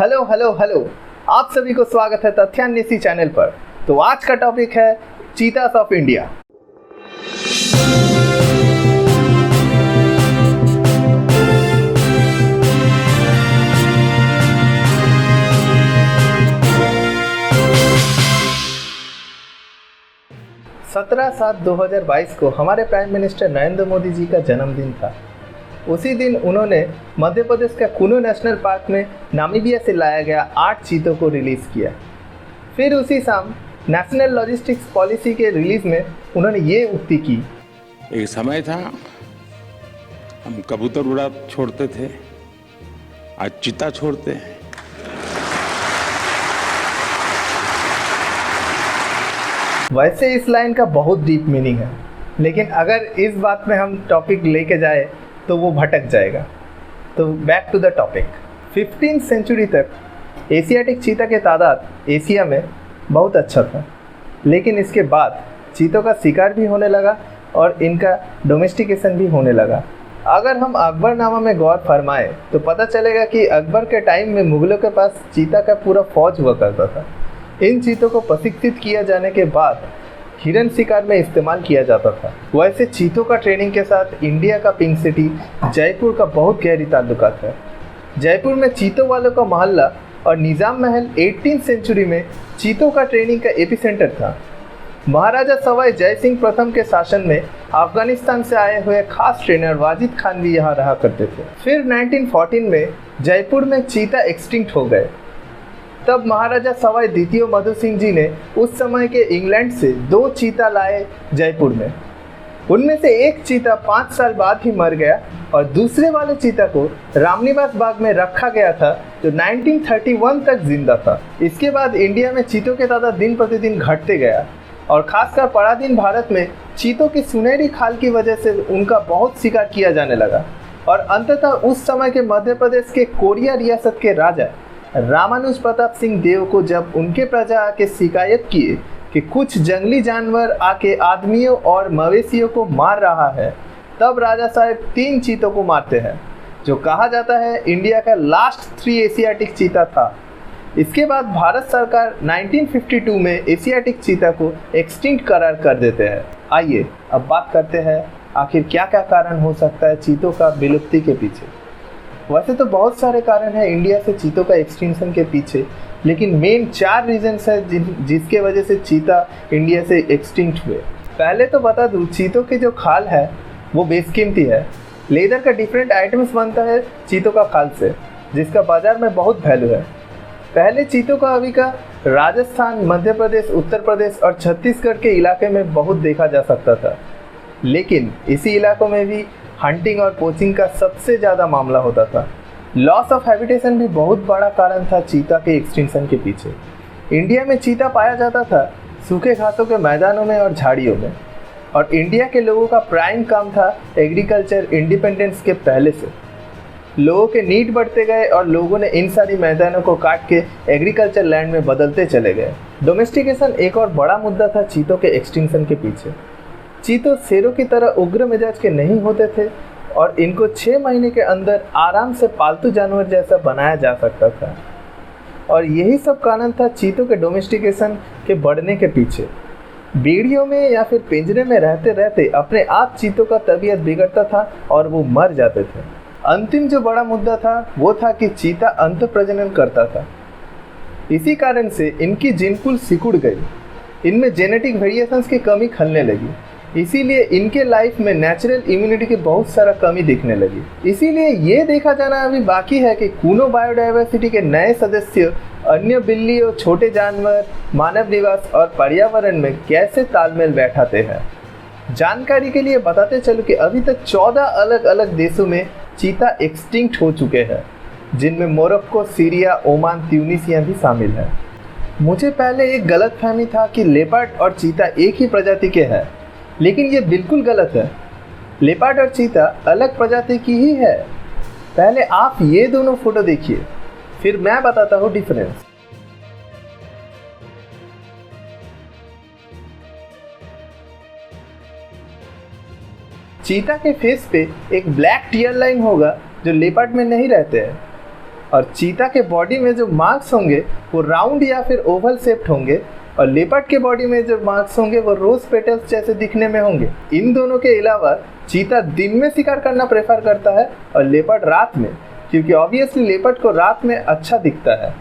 Hello hello hello, आप सभी को स्वागत है तथ्यान्वेषी चैनल पर। तो आज का टॉपिक है चीतास ऑफ इंडिया। सत्रह 7/2022 को हमारे प्राइम मिनिस्टर नरेंद्र मोदी जी का जन्मदिन था। उसी दिन उन्होंने मध्य प्रदेश के कुनो नेशनल पार्क में नामीबिया से लाया गया 8 चीतों को रिलीज़ किया। फिर उसी शाम नेशनल लॉजिस्टिक्स पॉलिसी के रिलीज में उन्होंने ये उक्ति की, एक समय था हम कबूतर उड़ा छोड़ते थे, आज चीता छोड़ते हैं। वैसे इस लाइन का बहुत डीप मीनिंग है, लेकिन अगर इस बात में हम टॉपिक लेके जाए तो वो भटक जाएगा। तो बैक टू द टॉपिक। 15वीं सेंचुरी तक एशियाटिक चीता के तादाद एशिया में बहुत अच्छा था, लेकिन इसके बाद चीतों का शिकार भी होने लगा और इनका डोमेस्टिकेशन भी होने लगा। अगर हम अकबरनामा में गौर फरमाएं तो पता चलेगा कि अकबर के टाइम में मुगलों के पास चीता का पूरा फौज हुआ करता था। इन चीतों को प्रशिक्षित किया जाने के बाद हिरन शिकार में इस्तेमाल किया जाता था। वैसे चीतों का ट्रेनिंग के साथ इंडिया का पिंक सिटी जयपुर का बहुत गहरी ताल्लुकात है। जयपुर में चीतों वालों का मोहल्ला और निज़ाम महल 18वीं सेंचुरी में चीतों का ट्रेनिंग का एपिसेंटर था। महाराजा सवाई जय सिंह प्रथम के शासन में अफगानिस्तान से आए हुए खास ट्रेनर वाजिद खान भी यहाँ रहा करते थे। फिर 1914 में जयपुर में चीता एक्सटिंक्ट हो गए। तब महाराजा सवाई द्वितीय मधु सिंह जी ने उस समय के इंग्लैंड से 2 चीता लाए जयपुर में। उनमें से एक चीता 5 साल बाद ही मर गया और दूसरे वाले चीता को रामनिवास बाग में रखा गया था, जो 1931 तक जिंदा था। इसके बाद इंडिया में चीतों के तादाद दिन प्रतिदिन घटते गया और खासकर पराधीन भारत में चीतों की सुनहरी खाल की वजह से उनका बहुत शिकार किया जाने लगा। और अंततः उस समय के मध्य प्रदेश के कोरिया रियासत के राजा रामानुज प्रताप सिंह देव को जब उनके प्रजा आके शिकायत किए कि कुछ जंगली जानवर आके आदमियों और मवेशियों को मार रहा है, तब राजा साहब 3 चीतों को मारते हैं, जो कहा जाता है इंडिया का लास्ट 3 एशियाटिक चीता था। इसके बाद भारत सरकार 1952 में एशियाटिक चीता को एक्सटिंक्ट करार कर देते हैं। आइए अब बात करते हैं आखिर क्या क्या कारण हो सकता है चीतों का विलुप्ति के पीछे। वैसे तो बहुत सारे कारण हैं इंडिया से चीतों का एक्सटिंक्शन के पीछे, लेकिन मेन 4 रीजन्स है जिसके वजह से चीता इंडिया से एक्सटिंक्ट हुए। पहले तो बता दूं, चीतों की जो खाल है वो बेशकीमती है। लेदर का डिफरेंट आइटम्स बनता है चीतों का खाल से, जिसका बाजार में बहुत वैल्यू है। पहले चीतों का अभी का राजस्थान, मध्य प्रदेश, उत्तर प्रदेश और छत्तीसगढ़ के इलाके में बहुत देखा जा सकता था, लेकिन इसी इलाकों में भी हंटिंग और पोचिंग का सबसे ज़्यादा मामला होता था। लॉस ऑफ हैबिटेशन भी बहुत बड़ा कारण था चीता के एक्सटिंक्शन के पीछे। इंडिया में चीता पाया जाता था सूखे घासों के मैदानों में और झाड़ियों में, और इंडिया के लोगों का प्राइम काम था एग्रीकल्चर इंडिपेंडेंस के पहले से। लोगों के नीड बढ़ते गए और लोगों ने इन सारी मैदानों को काट के एग्रीकल्चर लैंड में बदलते चले गए। डोमेस्टिकेशन एक और बड़ा मुद्दा था चीतों के एक्सटिंक्शन के पीछे। चीतों शेरों की तरह उग्र मिजाज के नहीं होते थे और इनको 6 महीने के अंदर आराम से पालतू जानवर जैसा बनाया जा सकता था, और यही सब कारण था चीतों के डोमेस्टिकेशन के बढ़ने के पीछे। बेड़ियों में या फिर पिंजरे में रहते रहते अपने आप चीतों का तबीयत बिगड़ता था और वो मर जाते थे। अंतिम जो बड़ा मुद्दा था वो था कि चीता अंत प्रजनन करता था। इसी कारण से इनकी जीन पूल सिकुड़ गई, इनमें जेनेटिक वेरिएशंस की कमी खलने लगी। इसीलिए इनके लाइफ में नेचुरल इम्यूनिटी की बहुत सारा कमी दिखने लगी। इसीलिए ये देखा जाना अभी बाकी है कि कुनो बायोडाइवर्सिटी के नए सदस्य अन्य बिल्लियों, छोटे जानवर, मानव निवास और पर्यावरण में कैसे तालमेल बैठाते हैं। जानकारी के लिए बताते चलो कि अभी तक 14 अलग अलग देशों में चीता एक्सटिंक्ट हो चुके हैं, जिनमें मोरक्को, सीरिया, ओमान, ट्यूनीसिया भी शामिल है। मुझे पहले एक गलतफहमी था कि लेपर्ड और चीता एक ही प्रजाति के हैं, लेकिन ये बिल्कुल गलत है। लेपर्ड और चीता अलग प्रजाति की ही है। पहले आप ये दोनों फोटो देखिए, फिर मैं बताता हूँ डिफरेंस। चीता के फेस पे एक ब्लैक टीयर लाइन होगा जो लेपर्ड में नहीं रहते हैं। और चीता के बॉडी में जो मार्क्स होंगे वो राउंड या फिर ओवल शेप्ड होंगे और लेपर्ड के बॉडी में जो मार्क्स होंगे वो रोज पेटल्स जैसे दिखने में होंगे। इन दोनों के अलावा चीता दिन में शिकार करना प्रेफर करता है और लेपर्ड रात में, क्योंकि ऑब्वियसली लेपर्ड को रात में अच्छा दिखता है।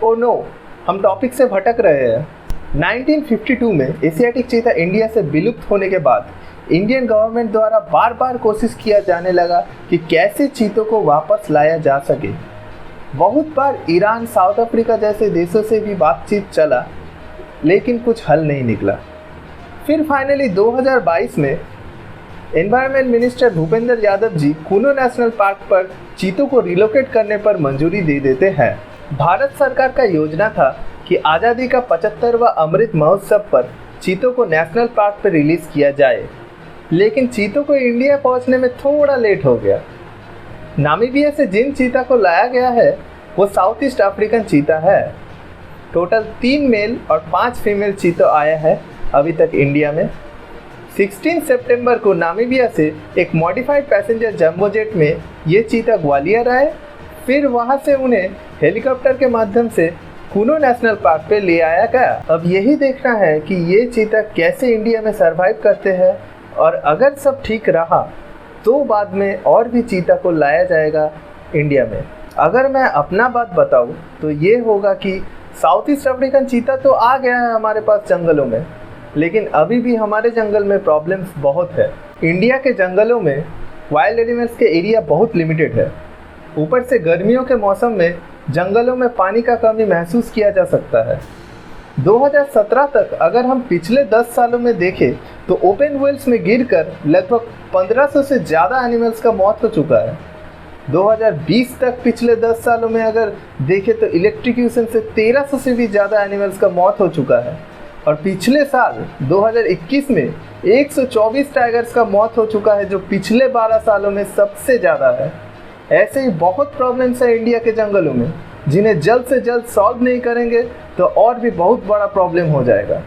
ओ नो, हम टॉपिक से भटक रहे हैं। 1952 में एशियाटिक चीता इंडिया से विलुप्त होने के बाद इंडियन गवर्नमेंट द्वारा बार बार कोशिश किया जाने लगा कि कैसे चीतों को वापस लाया जा सके। बहुत बार ईरान, साउथ अफ्रीका जैसे देशों से भी बातचीत चला, लेकिन कुछ हल नहीं निकला। फिर फाइनली 2022 में environment minister Bhupendra Yadav ji Kuno national park पर चीतों को रिलोकेट करने पर मंजूरी दे देते हैं। भारत सरकार का योजना था कि आज़ादी का 75वां अमृत महोत्सव पर चीतों को नेशनल पार्क पर रिलीज किया जाए, लेकिन चीतों को इंडिया पहुंचने में थोड़ा लेट हो गया। नामीबिया से जिन चीता को लाया गया है वो साउथ ईस्ट अफ्रीकन चीता है। टोटल 3 मेल और 5 फीमेल चीता आया है अभी तक इंडिया में। 16 सितंबर को नामीबिया से एक मॉडिफाइड पैसेंजर जंबो जेट में ये चीता ग्वालियर आए, फिर वहाँ से उन्हें हेलीकॉप्टर के माध्यम से कूनो नेशनल पार्क पे ले आया गया। अब यही देखना है कि ये चीता कैसे इंडिया में सरवाइव करते हैं, और अगर सब ठीक रहा तो बाद में और भी चीता को लाया जाएगा इंडिया में। अगर मैं अपना बात बताऊं तो ये होगा कि साउथ ईस्ट अफ्रीकन चीता तो आ गया है हमारे पास जंगलों में, लेकिन अभी भी हमारे जंगल में प्रॉब्लम्स बहुत है। इंडिया के जंगलों में वाइल्ड एनिमल्स के एरिया बहुत लिमिटेड है। ऊपर से गर्मियों के मौसम में जंगलों में पानी का कमी महसूस किया जा सकता है। 2017 तक अगर हम पिछले 10 सालों में देखें तो ओपन वेल्स में गिरकर लगभग 1500 से ज़्यादा एनिमल्स का मौत हो चुका है। 2020 तक पिछले 10 सालों में अगर देखें तो इलेक्ट्रिक्यूशन से 1300 से भी ज़्यादा एनिमल्स का मौत हो चुका है। और पिछले साल 2021 में 124 टाइगर्स का मौत हो चुका है, जो पिछले 12 सालों में सबसे ज़्यादा है। ऐसे ही बहुत प्रॉब्लम्स है इंडिया के जंगलों में, जिन्हें जल्द से जल्द सॉल्व नहीं करेंगे तो और भी बहुत बड़ा प्रॉब्लम हो जाएगा।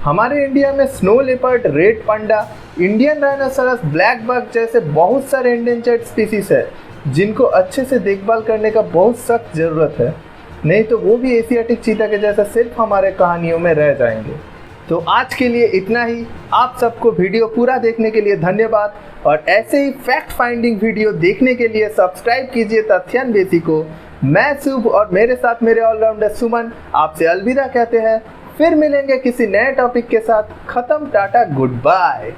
हमारे इंडिया में snow leopard, red panda, Indian rhinoceros, black buck जैसे बहुत सारे एंडेंजर्ड स्पीसीज है, जिनको अच्छे से देखभाल करने का बहुत सख्त ज़रूरत है, नहीं तो वो भी एशियाटिक चीता के जैसा सिर्फ हमारे कहानियों में रह जाएंगे। तो आज के लिए इतना ही। आप सबको वीडियो पूरा देखने के लिए धन्यवाद, और ऐसे ही फैक्ट फाइंडिंग वीडियो देखने के लिए सब्सक्राइब कीजिए तथ्यान बेसी को। मैं शुभ और मेरे साथ मेरे ऑलराउंडर सुमन आपसे अलविदा कहते हैं। फिर मिलेंगे किसी नए टॉपिक के साथ। खत्म, टाटा, गुड बाय।